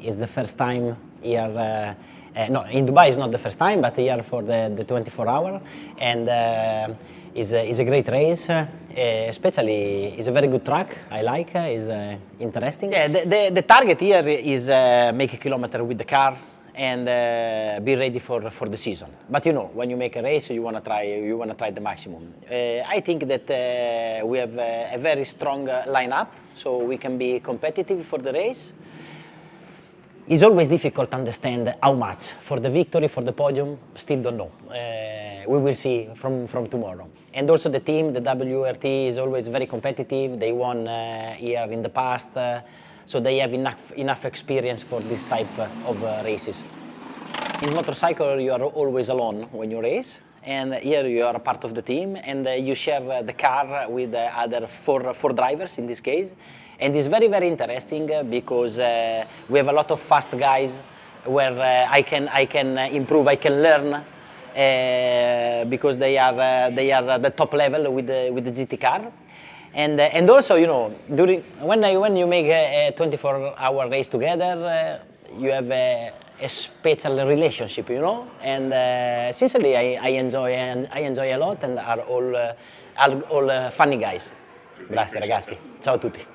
It's the first time here. No, in Dubai is not the first time, but here for the 24-hour, and it's a great race. Especially, it's a very good track. I like. It's interesting. Yeah, the target here is make a kilometer with the car and be ready for the season. But you know, when you make a race, you wanna try the maximum. I think that we have a very strong lineup, so we can be competitive for the race. It's always difficult to understand how much. For the victory, for the podium, still don't know. We will see from tomorrow. And also the team, the WRT, is always very competitive. They won here in the past, so they have enough experience for this type of races. In motorcycle, you are always alone when you race. And here you are a part of the team, and you share the car with other four drivers in this case. And it's very, very interesting because we have a lot of fast guys where I can improve, I can learn because they are the top level with the GT car. And also, you know, when you make a 24-hour race together, you have a special relationship, you know. And sincerely, I enjoy a lot, and are all funny guys. Grazie ragazzi, ciao a tutti.